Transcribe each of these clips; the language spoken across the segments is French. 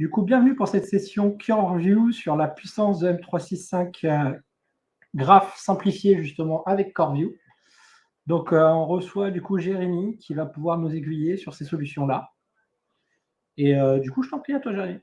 Du coup, bienvenue pour cette session CoreView sur la puissance de M365 graph simplifié justement avec CoreView. Donc, on reçoit du coup Jérémy qui va pouvoir nous aiguiller sur ces solutions-là. Et du coup, je t'en prie à toi, Jérémy.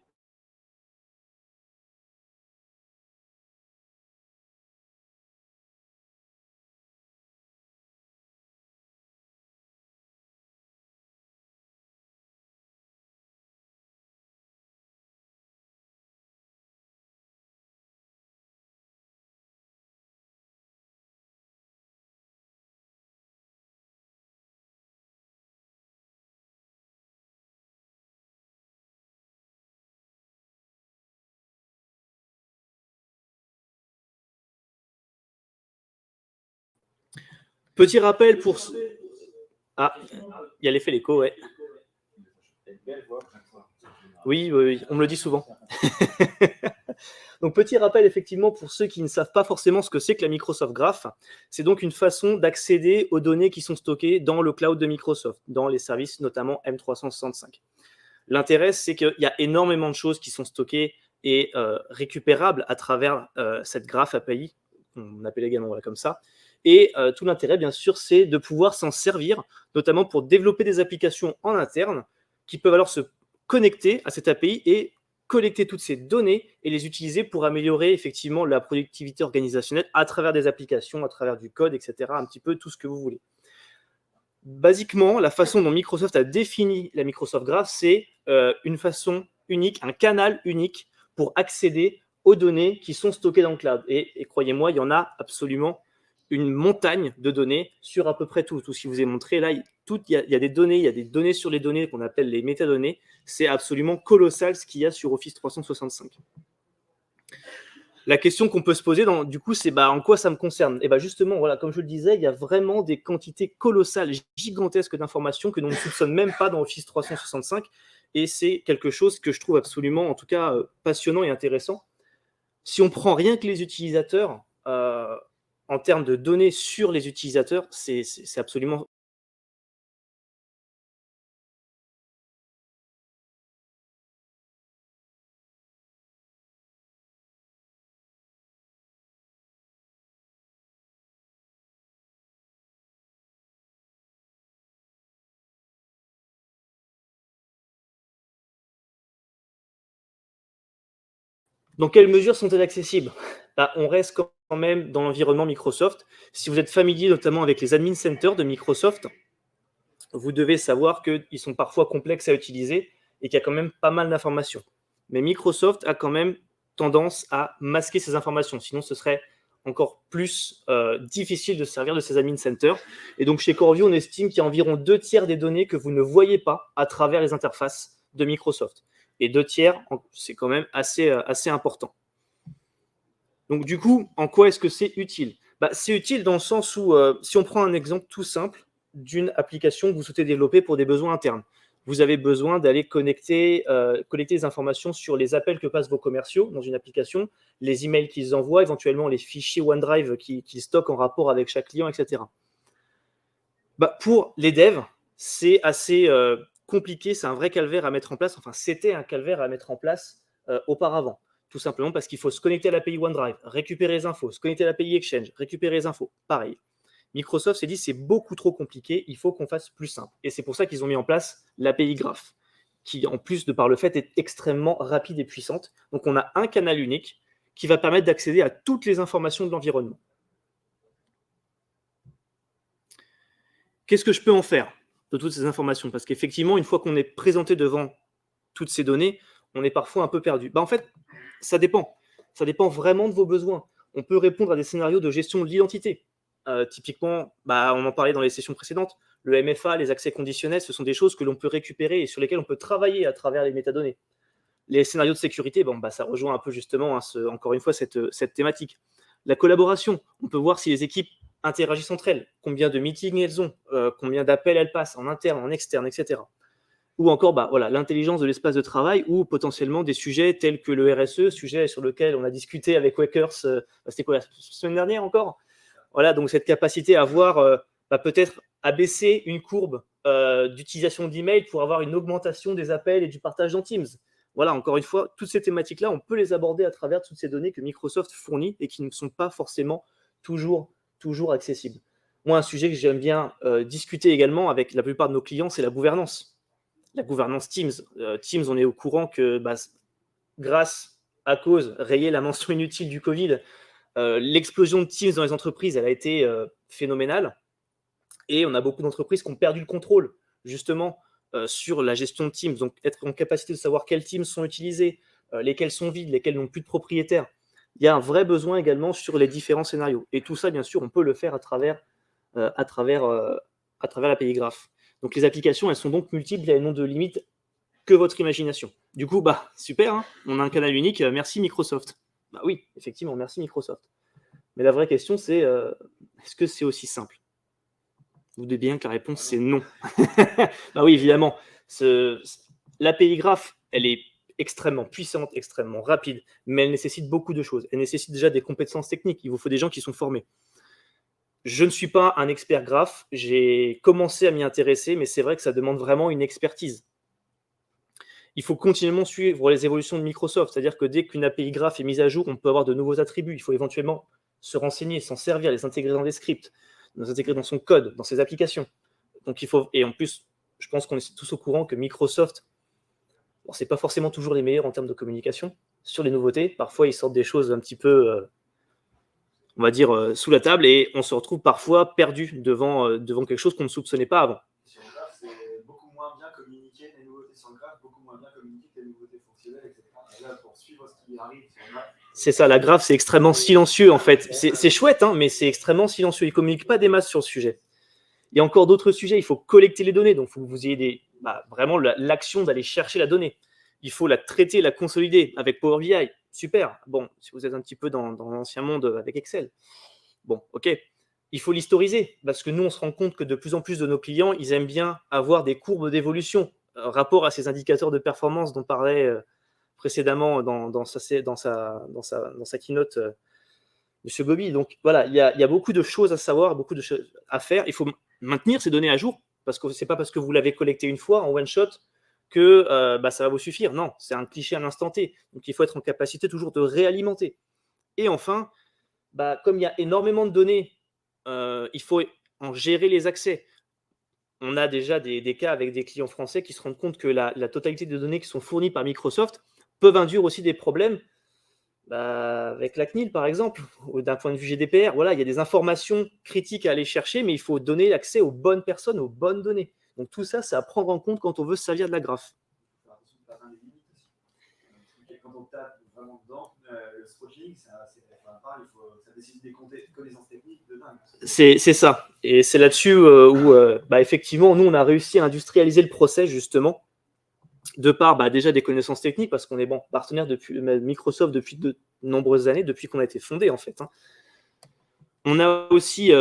Petit rappel pour... Ah, il y a l'effet l'écho, ouais. Oui, on me le dit souvent. Donc, petit rappel, effectivement, pour ceux qui ne savent pas forcément ce que c'est que la Microsoft Graph, c'est donc une façon d'accéder aux données qui sont stockées dans le cloud de Microsoft, dans les services notamment M365. L'intérêt, c'est qu'il y a énormément de choses qui sont stockées et récupérables à travers cette Graph API, on appelle également comme ça. Et tout l'intérêt, bien sûr, c'est de pouvoir s'en servir, notamment pour développer des applications en interne qui peuvent alors se connecter à cette API et collecter toutes ces données et les utiliser pour améliorer effectivement la productivité organisationnelle à travers des applications, à travers du code, etc. Un petit peu tout ce que vous voulez. Basiquement, la façon dont Microsoft a défini la Microsoft Graph, c'est une façon unique, un canal unique pour accéder aux données qui sont stockées dans le cloud. Et croyez-moi, il y en a absolument une montagne de données sur à peu près tout. Tout ce qui vous est montré là, il y a des données, il y a des données sur les données qu'on appelle les métadonnées. C'est absolument colossal ce qu'il y a sur Office 365. La question qu'on peut se poser, du coup, c'est en quoi ça me concerne? Et justement, voilà, comme je le disais, il y a vraiment des quantités colossales, gigantesques d'informations que l'on ne soupçonne même pas dans Office 365. Et c'est quelque chose que je trouve absolument, en tout cas, passionnant et intéressant. Si on prend rien que les utilisateurs, en termes de données sur les utilisateurs, c'est absolument... Dans quelles mesures sont-elles accessibles? On reste quand même dans l'environnement Microsoft. Si vous êtes familier notamment avec les admin centers de Microsoft, vous devez savoir qu'ils sont parfois complexes à utiliser et qu'il y a quand même pas mal d'informations. Mais Microsoft a quand même tendance à masquer ces informations. Sinon, ce serait encore plus difficile de se servir de ces admin centers. Et donc, chez CoreView, on estime qu'il y a environ 2/3 des données que vous ne voyez pas à travers les interfaces de Microsoft. Et 2/3, c'est quand même assez important. Donc, du coup, en quoi est-ce que c'est utile? C'est utile dans le sens où, si on prend un exemple tout simple d'une application que vous souhaitez développer pour des besoins internes, vous avez besoin d'aller collecter les informations sur les appels que passent vos commerciaux dans une application, les emails qu'ils envoient, éventuellement les fichiers OneDrive qu'ils stockent en rapport avec chaque client, etc. Pour les devs, c'est assez compliqué, c'est un vrai calvaire à mettre en place. Enfin, c'était un calvaire à mettre en place auparavant. Tout simplement parce qu'il faut se connecter à l'API OneDrive, récupérer les infos, se connecter à l'API Exchange, récupérer les infos. Pareil. Microsoft s'est dit c'est beaucoup trop compliqué, il faut qu'on fasse plus simple. Et c'est pour ça qu'ils ont mis en place l'API Graph, qui en plus de par le fait est extrêmement rapide et puissante. Donc on a un canal unique qui va permettre d'accéder à toutes les informations de l'environnement. Qu'est-ce que je peux en faire de toutes ces informations? Parce qu'effectivement, une fois qu'on est présenté devant toutes ces données, on est parfois un peu perdu. En fait, ça dépend. Ça dépend vraiment de vos besoins. On peut répondre à des scénarios de gestion de l'identité. Typiquement, on en parlait dans les sessions précédentes, le MFA, les accès conditionnels, ce sont des choses que l'on peut récupérer et sur lesquelles on peut travailler à travers les métadonnées. Les scénarios de sécurité, ça rejoint un peu justement, encore une fois, cette thématique. La collaboration, on peut voir si les équipes interagissent entre elles, combien de meetings elles ont, combien d'appels elles passent en interne, en externe, etc. Ou encore l'intelligence de l'espace de travail ou potentiellement des sujets tels que le RSE, sujet sur lequel on a discuté avec Wakers, c'était quoi, la semaine dernière encore? Voilà, donc cette capacité à voir peut-être abaisser une courbe d'utilisation d'email pour avoir une augmentation des appels et du partage dans Teams. Voilà, encore une fois, toutes ces thématiques-là, on peut les aborder à travers toutes ces données que Microsoft fournit et qui ne sont pas forcément toujours accessibles. Moi, un sujet que j'aime bien discuter également avec la plupart de nos clients, c'est la gouvernance. La gouvernance Teams. Teams, on est au courant que à cause, rayer la mention inutile du Covid, l'explosion de Teams dans les entreprises, elle a été phénoménale. Et on a beaucoup d'entreprises qui ont perdu le contrôle, justement, sur la gestion de Teams. Donc, être en capacité de savoir quels Teams sont utilisés, lesquels sont vides, lesquels n'ont plus de propriétaires. Il y a un vrai besoin également sur les différents scénarios. Et tout ça, bien sûr, on peut le faire à travers l'API Graph. Donc, les applications, elles sont donc multiples, elles n'ont de limite que votre imagination. Du coup, super, hein, on a un canal unique, merci Microsoft. Bah oui, effectivement, merci Microsoft. Mais la vraie question, c'est est-ce que c'est aussi simple? Vous doutez bien que la réponse, c'est non. Bah oui, évidemment. L'API Graph, elle est extrêmement puissante, extrêmement rapide, mais elle nécessite beaucoup de choses. Elle nécessite déjà des compétences techniques. Il vous faut des gens qui sont formés. Je ne suis pas un expert graph. J'ai commencé à m'y intéresser, mais c'est vrai que ça demande vraiment une expertise. Il faut continuellement suivre les évolutions de Microsoft. C'est-à-dire que dès qu'une API Graph est mise à jour, on peut avoir de nouveaux attributs. Il faut éventuellement se renseigner, s'en servir, les intégrer dans des scripts, les intégrer dans son code, dans ses applications. Donc et en plus, je pense qu'on est tous au courant que Microsoft, c'est pas forcément toujours les meilleurs en termes de communication sur les nouveautés. Parfois, ils sortent des choses un petit peu, on va dire, sous la table, et on se retrouve parfois perdu devant quelque chose qu'on ne soupçonnait pas avant. Sur le graphe, c'est beaucoup moins bien communiquer les nouveautés sur le graphe, beaucoup moins bien communiquer les nouveautés fonctionnelles, etc. Et là, pour suivre ce qui arrive sur le graphe, c'est ça, la graph, c'est extrêmement silencieux en fait. C'est chouette, hein, mais c'est extrêmement silencieux. Ils ne communiquent pas des masses sur le sujet. Il y a encore d'autres sujets. Il faut collecter les données. Donc, il faut que vous ayez vraiment l'action d'aller chercher la donnée. Il faut la traiter, la consolider avec Power BI. Super. Bon, si vous êtes un petit peu dans l'ancien monde avec Excel. Bon, OK. Il faut l'historiser parce que nous, on se rend compte que de plus en plus de nos clients, ils aiment bien avoir des courbes d'évolution rapport à ces indicateurs de performance dont parlait précédemment dans sa keynote M. Gobi. Donc voilà, il y a beaucoup de choses à savoir, beaucoup de choses à faire. Il faut maintenir ces données à jour parce que ce n'est pas parce que vous l'avez collecté une fois en one shot que ça va vous suffire. Non, c'est un cliché à l'instant T. Donc il faut être en capacité toujours de réalimenter. Et enfin, comme il y a énormément de données, il faut en gérer les accès. On a déjà des cas avec des clients français qui se rendent compte que la totalité des données qui sont fournies par Microsoft peuvent induire aussi des problèmes avec la CNIL, par exemple, d'un point de vue GDPR. Voilà, il y a des informations critiques à aller chercher, mais il faut donner l'accès aux bonnes personnes, aux bonnes données. Donc tout ça, c'est à prendre en compte quand on veut se servir de la graph. quand on tape vraiment dedans, le scrolling, ça nécessite des connaissances techniques de dingue. C'est ça. Et c'est là-dessus où, effectivement, nous, on a réussi à industrialiser le process, justement, de par déjà des connaissances techniques, parce qu'on est partenaire depuis Microsoft depuis de nombreuses années, depuis qu'on a été fondé, en fait. Hein. On a aussi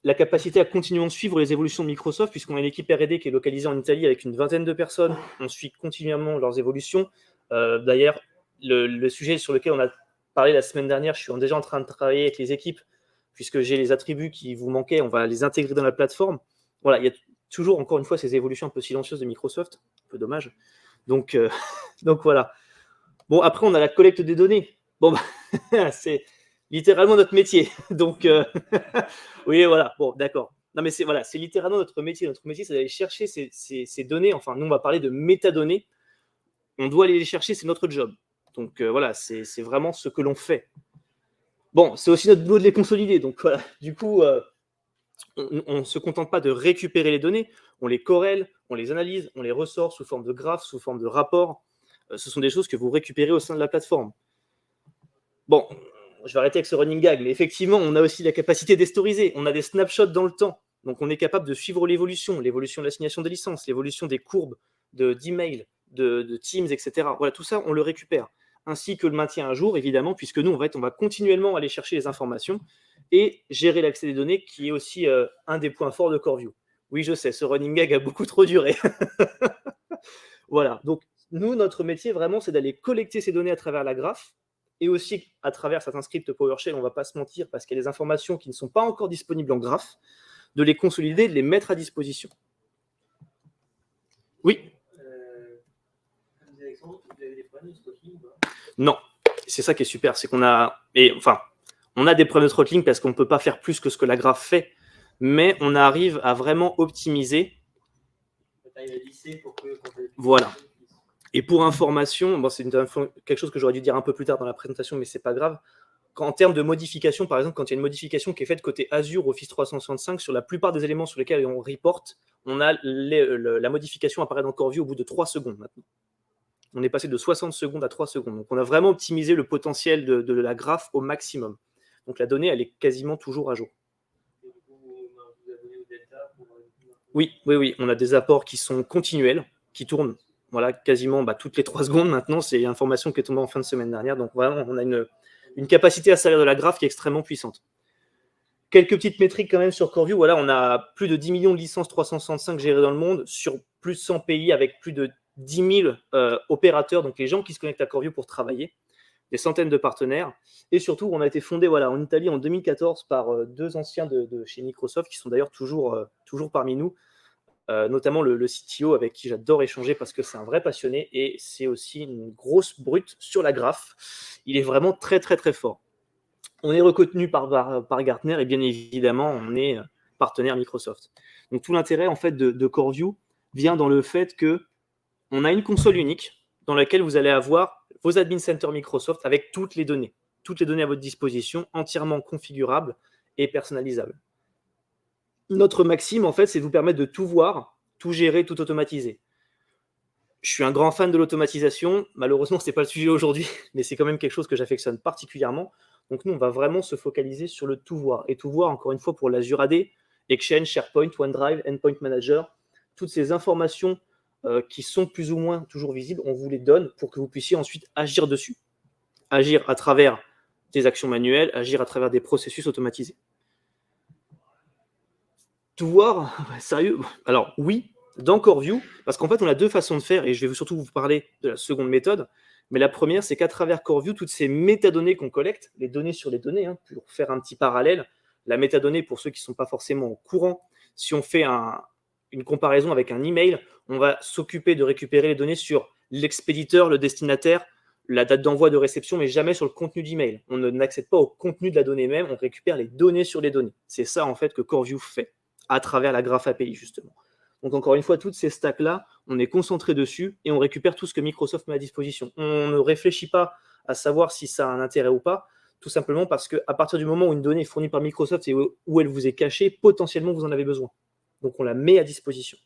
la capacité à continuer de suivre les évolutions de Microsoft, puisqu'on a une équipe R&D qui est localisée en Italie avec une vingtaine de personnes. On suit continuellement leurs évolutions. D'ailleurs, le sujet sur lequel on a parlé la semaine dernière, je suis déjà en train de travailler avec les équipes, puisque j'ai les attributs qui vous manquaient, on va les intégrer dans la plateforme. Voilà, il y a toujours, encore une fois, ces évolutions un peu silencieuses de Microsoft, un peu dommage. Donc voilà. Bon, après, on a la collecte des données. Bon, c'est littéralement notre métier. Donc, oui, voilà. Bon, d'accord. Non, mais c'est littéralement notre métier. Notre métier, c'est d'aller chercher ces données. Enfin, nous, on va parler de métadonnées. On doit aller les chercher, c'est notre job. Donc, voilà, c'est vraiment ce que l'on fait. Bon, c'est aussi notre boulot de les consolider. Donc, voilà. Du coup, on ne se contente pas de récupérer les données, on les corrèle, on les analyse, on les ressort sous forme de graphes, sous forme de rapports. Ce sont des choses que vous récupérez au sein de la plateforme. Bon, je vais arrêter avec ce running gag, mais effectivement, on a aussi la capacité d'historiser. On a des snapshots dans le temps. Donc, on est capable de suivre l'évolution de l'assignation des licences, l'évolution des courbes d'email, de Teams, etc. Voilà, tout ça, on le récupère. Ainsi que le maintien à jour, évidemment, puisque nous, on va continuellement aller chercher les informations et gérer l'accès des données, qui est aussi un des points forts de CoreView. Oui, je sais, ce running gag a beaucoup trop duré. Voilà, donc nous, notre métier, vraiment, c'est d'aller collecter ces données à travers la graph, et aussi à travers certains scripts PowerShell, on ne va pas se mentir, parce qu'il y a des informations qui ne sont pas encore disponibles en graph, de les consolider, de les mettre à disposition. Oui. Comme disait Alexandre, vous avez des Non, c'est ça qui est super, c'est qu'on a, on a des problèmes de throttling parce qu'on ne peut pas faire plus que ce que la graphe fait, mais on arrive à vraiment optimiser. Voilà. Et pour information, bon, c'est quelque chose que j'aurais dû dire un peu plus tard dans la présentation, mais c'est pas grave. En termes de modification, par exemple, quand il y a une modification qui est faite côté Azure Office 365, sur la plupart des éléments sur lesquels on reporte, on a la modification apparaît dans CoreView au bout de 3 secondes maintenant. On est passé de 60 secondes à 3 secondes. Donc, on a vraiment optimisé le potentiel de la graphe au maximum. Donc, la donnée, elle est quasiment toujours à jour. Oui, on a des apports qui sont continuels, qui tournent quasiment toutes les 3 secondes maintenant. C'est une information qui est tombée en fin de semaine dernière. Donc, vraiment, on a une capacité à servir de la graphe qui est extrêmement puissante. Quelques petites métriques quand même sur CoreView. Voilà, on a plus de 10 millions de licences 365 gérées dans le monde, sur plus de 100 pays, avec plus de 10 000 opérateurs, donc les gens qui se connectent à CoreView pour travailler, des centaines de partenaires. Et surtout, on a été fondé en Italie en 2014 par 2 anciens de chez Microsoft, qui sont d'ailleurs toujours parmi nous, notamment le CTO, avec qui j'adore échanger parce que c'est un vrai passionné et c'est aussi une grosse brute sur la graphe. Il est vraiment très, très, très fort. On est reconnu par Gartner et bien évidemment, on est partenaire Microsoft. Donc, tout l'intérêt en fait de CoreView vient dans le fait qu'on a une console unique dans laquelle vous allez avoir vos admin center Microsoft avec toutes les données à votre disposition, entièrement configurables et personnalisables. Notre maxime, en fait, c'est de vous permettre de tout voir, tout gérer, tout automatiser. Je suis un grand fan de l'automatisation. Malheureusement, ce n'est pas le sujet aujourd'hui, mais c'est quand même quelque chose que j'affectionne particulièrement. Donc, nous, on va vraiment se focaliser sur le tout voir. Et tout voir, encore une fois, pour l'Azure AD, Exchange, SharePoint, OneDrive, Endpoint Manager, toutes ces informations qui sont plus ou moins toujours visibles, on vous les donne pour que vous puissiez ensuite agir dessus. Agir à travers des actions manuelles, agir à travers des processus automatisés. Tout voir, sérieux? Alors oui, dans CoreView, parce qu'en fait, on a 2 façons de faire, et je vais surtout vous parler de la seconde méthode. Mais la première, c'est qu'à travers CoreView, toutes ces métadonnées qu'on collecte, les données sur les données, pour faire un petit parallèle, la métadonnée, pour ceux qui ne sont pas forcément au courant, si on fait une comparaison avec un email, on va s'occuper de récupérer les données sur l'expéditeur, le destinataire, la date d'envoi de réception, mais jamais sur le contenu d'email. On n'accède pas au contenu de la donnée même, on récupère les données sur les données. C'est ça, en fait, que CoreView fait à travers la graphe API, justement. Donc, encore une fois, toutes ces stacks-là, on est concentré dessus et on récupère tout ce que Microsoft met à disposition. On ne réfléchit pas à savoir si ça a un intérêt ou pas, tout simplement parce qu'à partir du moment où une donnée est fournie par Microsoft et où elle vous est cachée, potentiellement, vous en avez besoin. Donc, on la met à disposition.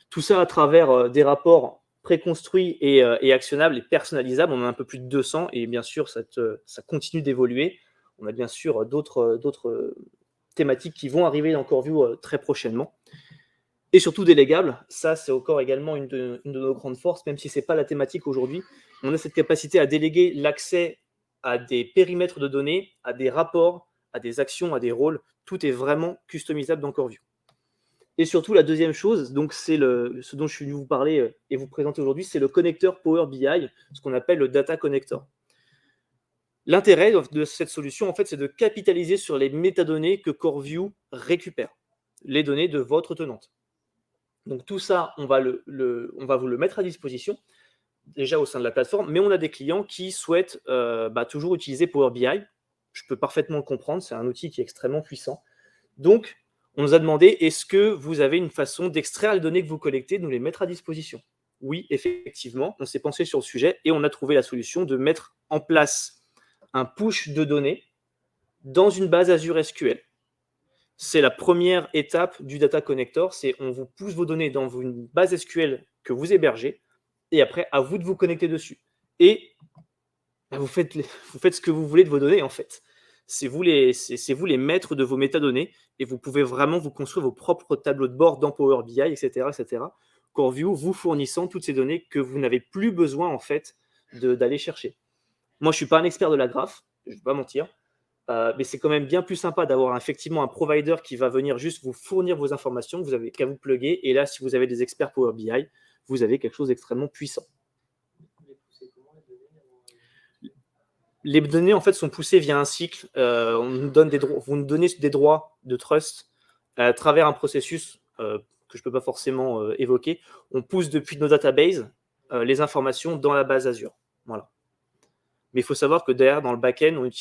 Tout ça à travers des rapports préconstruits et actionnables et personnalisables. On en a un peu plus de 200 et bien sûr, ça continue d'évoluer. On a bien sûr d'autres thématiques qui vont arriver dans CoreView très prochainement. Et surtout délégables, ça c'est encore également une de nos grandes forces, même si ce n'est pas la thématique aujourd'hui. On a cette capacité à déléguer l'accès à des périmètres de données, à des rapports, à des actions, à des rôles. Tout est vraiment customisable dans CoreView. Et surtout, la deuxième chose, donc c'est ce dont je suis venu vous parler et vous présenter aujourd'hui, c'est le connecteur Power BI, ce qu'on appelle le Data Connector. L'intérêt de cette solution, en fait, c'est de capitaliser sur les métadonnées que CoreView récupère, les données de votre tenante. Donc tout ça, on va vous le mettre à disposition, déjà au sein de la plateforme, mais on a des clients qui souhaitent toujours utiliser Power BI. Je peux parfaitement le comprendre, c'est un outil qui est extrêmement puissant. Donc, on nous a demandé, est-ce que vous avez une façon d'extraire les données que vous collectez, de nous les mettre à disposition? Oui, effectivement, on s'est penché sur le sujet et on a trouvé la solution de mettre en place un push de données dans une base Azure SQL. C'est la première étape du Data Connector, c'est on vous pousse vos données dans une base SQL que vous hébergez et après, à vous de vous connecter dessus. Et vous faites ce que vous voulez de vos données, en fait. C'est vous les maîtres de vos métadonnées et vous pouvez vraiment vous construire vos propres tableaux de bord dans Power BI, etc. CoreView vous fournissant toutes ces données que vous n'avez plus besoin, en fait, d'aller chercher. Moi, je ne suis pas un expert de la graphe, je ne vais pas mentir, mais c'est quand même bien plus sympa d'avoir effectivement un provider qui va venir juste vous fournir vos informations, vous n'avez qu'à vous plugger, et là, si vous avez des experts Power BI, vous avez quelque chose d'extrêmement puissant. Les données, en fait, sont poussées via un cycle. On nous donne vous nous donnez des droits de trust à travers un processus que je ne peux pas forcément évoquer. On pousse depuis nos databases les informations dans la base Azure. Voilà. Mais il faut savoir que derrière, dans le back-end, donc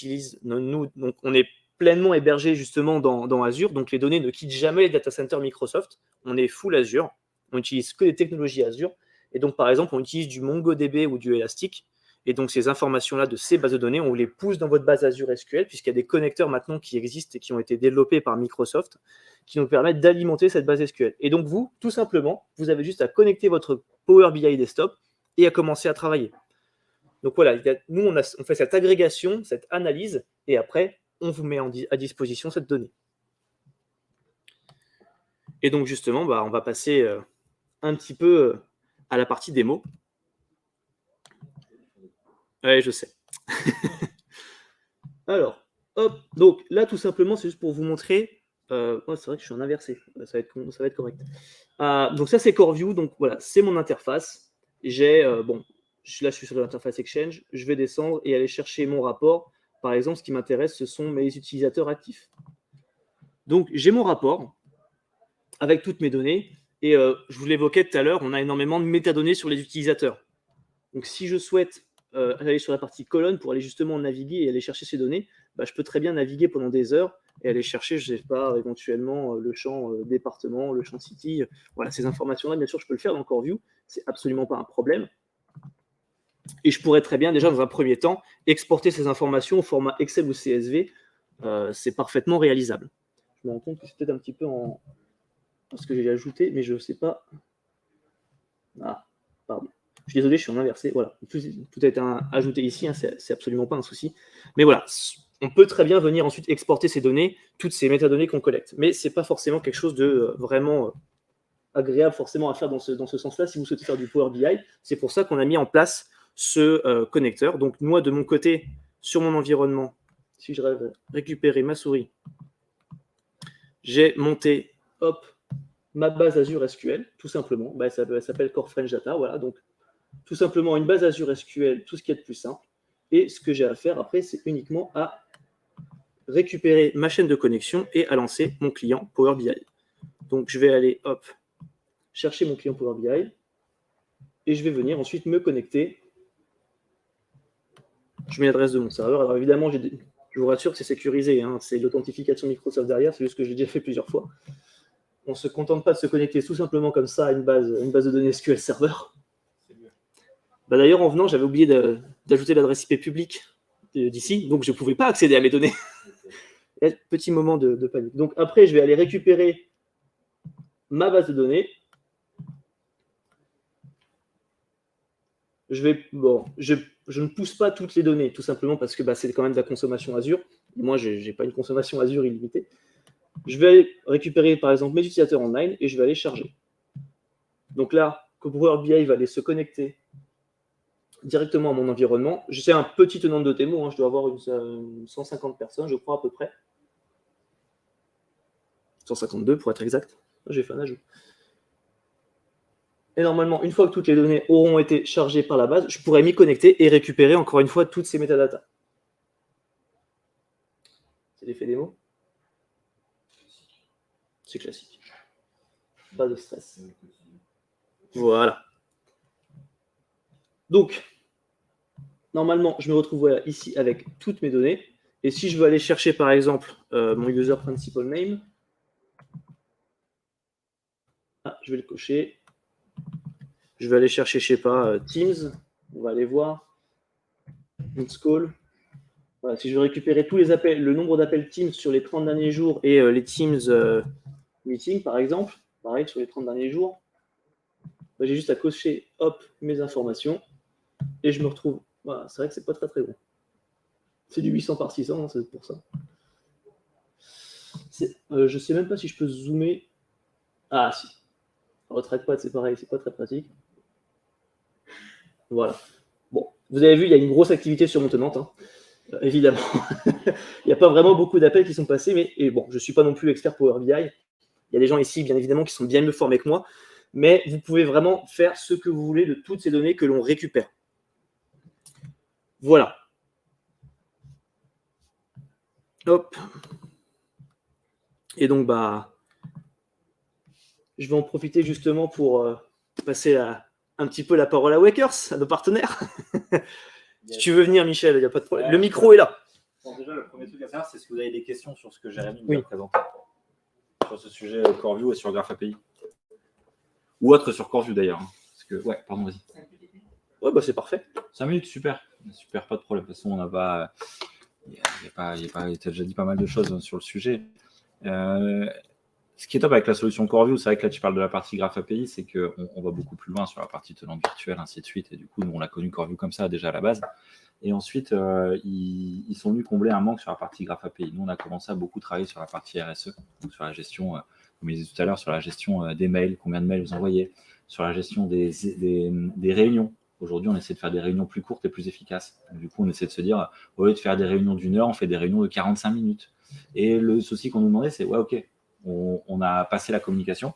on est pleinement hébergé justement dans Azure, donc les données ne quittent jamais les data centers Microsoft. On est full Azure, on n'utilise que les technologies Azure, et donc par exemple, on utilise du MongoDB ou du Elastic, et donc ces informations-là de ces bases de données, on les pousse dans votre base Azure SQL, puisqu'il y a des connecteurs maintenant qui existent et qui ont été développés par Microsoft, qui nous permettent d'alimenter cette base SQL. Et donc vous, tout simplement, vous avez juste à connecter votre Power BI desktop et à commencer à travailler. Donc voilà, nous, on fait cette agrégation, cette analyse, et après, on vous met à disposition cette donnée. Et donc justement, on va passer un petit peu à la partie démo. Ouais, je sais. Alors, hop, donc là, tout simplement, c'est juste pour vous montrer. C'est vrai que je suis en inversé, ça va être correct. Donc ça, c'est CoreView, donc voilà, c'est mon interface. J'ai, je suis sur l'interface Exchange, je vais descendre et aller chercher mon rapport. Par exemple, ce qui m'intéresse, ce sont mes utilisateurs actifs. Donc, j'ai mon rapport avec toutes mes données. Et je vous l'évoquais tout à l'heure, on a énormément de métadonnées sur les utilisateurs. Donc, si je souhaite aller sur la partie colonne pour aller justement naviguer et aller chercher ces données, je peux très bien naviguer pendant des heures et aller chercher, je ne sais pas, éventuellement le champ département, le champ city. Voilà, ces informations-là, bien sûr, je peux le faire dans CoreView. C'est absolument pas un problème. Et je pourrais très bien, déjà, dans un premier temps, exporter ces informations au format Excel ou CSV. C'est parfaitement réalisable. Je me rends compte que c'est peut-être un petit peu en ce que j'ai ajouté, mais je ne sais pas. Ah, pardon. Je suis désolé, je suis en inversé. Voilà, tout a été ajouté ici, hein, c'est absolument pas un souci. Mais voilà, on peut très bien venir ensuite exporter ces données, toutes ces métadonnées qu'on collecte. Mais ce n'est pas forcément quelque chose de vraiment agréable forcément à faire dans ce sens-là si vous souhaitez faire du Power BI. C'est pour ça qu'on a mis en place ce connecteur. Donc moi, de mon côté, sur mon environnement, si je rêve récupérer ma souris, j'ai monté, hop, ma base Azure SQL, tout simplement. Elle s'appelle Core French Data. Voilà, donc tout simplement une base Azure SQL, tout ce qui est de plus simple. Et ce que j'ai à faire après, c'est uniquement à récupérer ma chaîne de connexion et à lancer mon client Power BI. Donc je vais aller, hop, chercher mon client Power BI et je vais venir ensuite me connecter. Je mets l'adresse de mon serveur. Alors évidemment, je vous rassure que c'est sécurisé, hein, c'est l'authentification Microsoft derrière, c'est juste que j'ai déjà fait plusieurs fois. On ne se contente pas de se connecter tout simplement comme ça à une base de données SQL Server. D'ailleurs, en venant, j'avais oublié d'ajouter l'adresse IP publique d'ici, donc je ne pouvais pas accéder à mes données. Petit moment de panique. Donc après, je vais aller récupérer ma base de données. Je ne pousse pas toutes les données, tout simplement parce que c'est quand même de la consommation Azure. Moi, je n'ai pas une consommation Azure illimitée. Je vais aller récupérer, par exemple, mes utilisateurs online et je vais aller charger. Donc là, Power BI va aller se connecter directement à mon environnement. Je sais un petit tenant de démo, hein, je dois avoir 150 personnes, je crois, à peu près. 152 pour être exact. J'ai fait un ajout. Et normalement, une fois que toutes les données auront été chargées par la base, je pourrais m'y connecter et récupérer encore une fois toutes ces métadatas. C'est l'effet démo? C'est classique. Pas de stress. Voilà. Donc, normalement, je me retrouve ici avec toutes mes données. Et si je veux aller chercher, par exemple, mon user principal name, je vais le cocher. Je vais aller chercher, je ne sais pas, Teams. On va aller voir. Let's call. Voilà, si je veux récupérer tous les appels, le nombre d'appels Teams sur les 30 derniers jours et les Teams meetings, par exemple, pareil, sur les 30 derniers jours, j'ai juste à cocher, hop, mes informations et je me retrouve. Voilà, c'est vrai que c'est pas très très bon. C'est du 800 par 600, hein, c'est pour ça. Je sais même pas si je peux zoomer. Ah, si. Retraite-pad, c'est pareil, c'est pas très pratique. Voilà. Bon, vous avez vu, il y a une grosse activité sur mon tenante, hein. Évidemment. Il n'y a pas vraiment beaucoup d'appels qui sont passés, mais bon, je ne suis pas non plus expert Power BI. Il y a des gens ici, bien évidemment, qui sont bien mieux formés que moi, mais vous pouvez vraiment faire ce que vous voulez de toutes ces données que l'on récupère. Voilà. Hop. Et donc, je vais en profiter justement pour passer un petit peu la parole à Wakers, à nos partenaires. Si tu veux venir, Michel, il n'y a pas de problème. Le micro est là. Bon, déjà, le premier truc à savoir, c'est ce que vous avez des questions sur ce que Jérémy nous Oui. a présenté. Sur ce sujet CoreView et sur Graph API. Ou autre sur CoreView d'ailleurs. Parce que, ouais, pardon, vas-y. Ouais, bah c'est parfait. 5 minutes, super. Super, pas de problème. De toute façon, on n'a pas. Il a déjà dit pas mal de choses sur le sujet. Ce qui est top avec la solution CoreView, c'est vrai que là tu parles de la partie Graph API, c'est qu'on va beaucoup plus loin sur la partie tenante virtuelle, ainsi de suite. Et du coup, nous, on l'a connu CoreView comme ça déjà à la base. Et ensuite, ils sont venus combler un manque sur la partie Graph API. Nous, on a commencé à beaucoup travailler sur la partie RSE, donc sur la gestion, comme je disais tout à l'heure, sur la gestion des mails, combien de mails vous envoyez, sur la gestion des réunions. Aujourd'hui, on essaie de faire des réunions plus courtes et plus efficaces. Donc, du coup, on essaie de se dire, au lieu de faire des réunions d'1 heure, on fait des réunions de 45 minutes. Et le souci qu'on nous demandait, c'est, ouais, ok, on a passé la communication,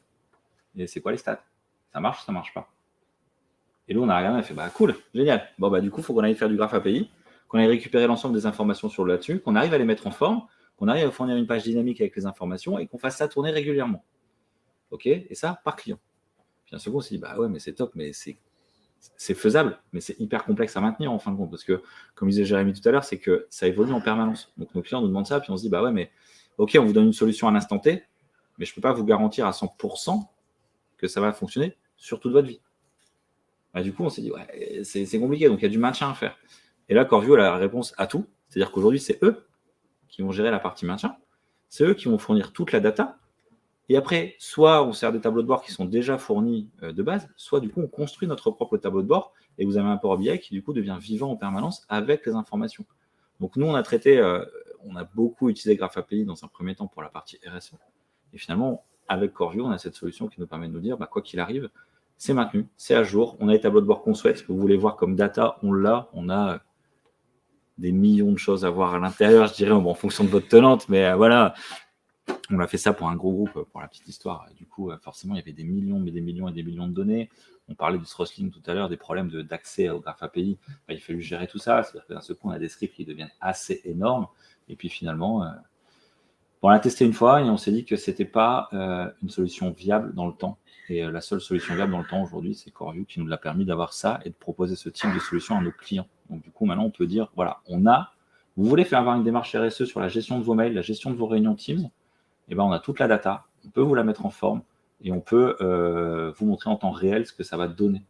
et c'est quoi les stats? Ça marche ou ça marche pas? Et nous, on a regardé, on a fait, bah cool, génial. Bon, bah du coup, il faut qu'on aille faire du Graph API, qu'on aille récupérer l'ensemble des informations sur le là-dessus, qu'on arrive à les mettre en forme, qu'on arrive à fournir une page dynamique avec les informations et qu'on fasse ça tourner régulièrement. Ok? Et ça, par client. Puis un second, on s'est dit, bah ouais, mais c'est top, mais c'est faisable, mais c'est hyper complexe à maintenir en fin de compte, parce que, comme disait Jérémy tout à l'heure, c'est que ça évolue en permanence. Donc nos clients nous demandent ça, puis on se dit, bah ouais, mais ok, on vous donne une solution à l'instant T, mais je ne peux pas vous garantir à 100% que ça va fonctionner sur toute votre vie. Bah, du coup, on s'est dit, ouais, c'est compliqué, donc il y a du maintien à faire. Et là, CoreView a la réponse à tout, c'est-à-dire qu'aujourd'hui, c'est eux qui vont gérer la partie maintien, c'est eux qui vont fournir toute la data, et après, soit on sert des tableaux de bord qui sont déjà fournis de base, soit du coup, on construit notre propre tableau de bord, et vous avez un Power BI qui du coup devient vivant en permanence avec les informations. Donc nous, on a traité, on a beaucoup utilisé Graph API dans un premier temps pour la partie RSE, et finalement, avec CoreView, on a cette solution qui nous permet de nous dire, bah, quoi qu'il arrive, c'est maintenu, c'est à jour, on a les tableaux de bord qu'on souhaite, ce que vous voulez voir comme data, on l'a, on a des millions de choses à voir à l'intérieur, je dirais, en fonction de votre tenante, mais voilà, on a fait ça pour un gros groupe, pour la petite histoire. Et du coup, forcément, il y avait des millions, mais des millions et des millions de données. On parlait du throttling tout à l'heure, des problèmes d'accès au Graph API. Il a fallu gérer tout ça, c'est-à-dire que d'un seul coup, on a des scripts qui deviennent assez énormes, et puis finalement, on l'a testé une fois et on s'est dit que ce n'était pas une solution viable dans le temps. Et la seule solution viable dans le temps aujourd'hui, c'est CoreView qui nous a permis d'avoir ça et de proposer ce type de solution à nos clients. Donc du coup, maintenant, on peut dire, voilà, vous voulez faire avoir une démarche RSE sur la gestion de vos mails, la gestion de vos réunions Teams, et ben, on a toute la data, on peut vous la mettre en forme et on peut vous montrer en temps réel ce que ça va donner,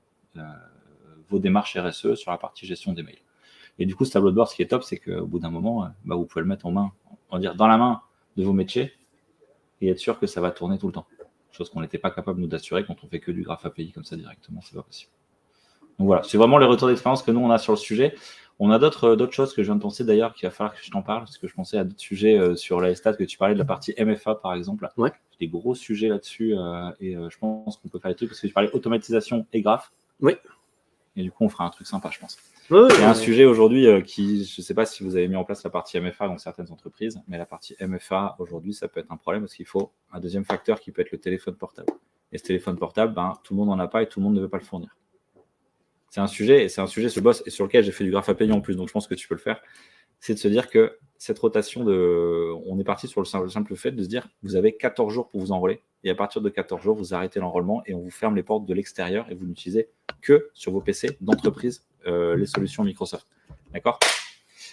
vos démarches RSE sur la partie gestion des mails. Et du coup, ce tableau de bord, ce qui est top, c'est qu'au bout d'un moment, vous pouvez le mettre en main, on va dire dans la main de vos métiers et être sûr que ça va tourner tout le temps. Chose qu'on n'était pas capable nous d'assurer quand on fait que du Graph API comme ça directement, c'est pas possible. Donc voilà, c'est vraiment les retours d'expérience que nous on a sur le sujet. On a d'autres choses que je viens de penser d'ailleurs qu'il va falloir que je t'en parle, parce que je pensais à d'autres sujets sur la stats que tu parlais de la partie MFA par exemple. Ouais. Des gros sujets là-dessus et je pense qu'on peut faire des trucs parce que tu parlais automatisation et graph. Oui. Et du coup, on fera un truc sympa, je pense. Ouais, il y a un sujet aujourd'hui qui, je ne sais pas si vous avez mis en place la partie MFA dans certaines entreprises, mais la partie MFA aujourd'hui, ça peut être un problème parce qu'il faut un deuxième facteur qui peut être le téléphone portable. Et ce téléphone portable, tout le monde n'en a pas et tout le monde ne veut pas le fournir. C'est un sujet, ce boss, et sur lequel j'ai fait du Graph API en plus, donc je pense que tu peux le faire. C'est de se dire que cette rotation on est parti sur le simple fait de se dire, vous avez 14 jours pour vous enrôler, et à partir de 14 jours, vous arrêtez l'enrôlement et on vous ferme les portes de l'extérieur et vous n'utilisez que sur vos PC d'entreprise les solutions Microsoft. D'accord?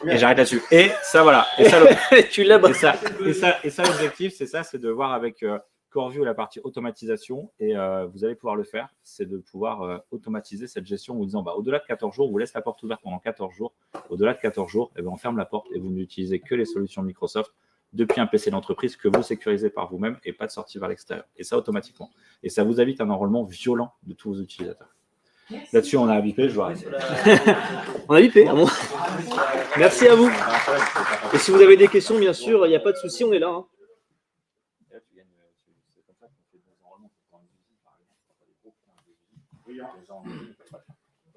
Et j'arrête là-dessus. Et ça, voilà. Et ça, tu l'as. Et ça, l'objectif, c'est de voir avec CoreView la partie automatisation, et vous allez pouvoir le faire, c'est de pouvoir automatiser cette gestion en vous disant, au-delà de 14 jours, on vous laisse la porte ouverte pendant 14 jours. Au-delà de 14 jours, on ferme la porte et vous n'utilisez que les solutions Microsoft depuis un PC d'entreprise que vous sécurisez par vous-même et pas de sortie vers l'extérieur. Et ça, automatiquement. Et ça vous évite un enrôlement violent de tous vos utilisateurs. Là-dessus, on a bipé, je vois. On a bipé. Bon. Merci à vous. Et si vous avez des questions, bien sûr, il n'y a pas de souci, on est là.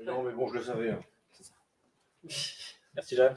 Non, mais bon, je le savais. Merci, Jeanne.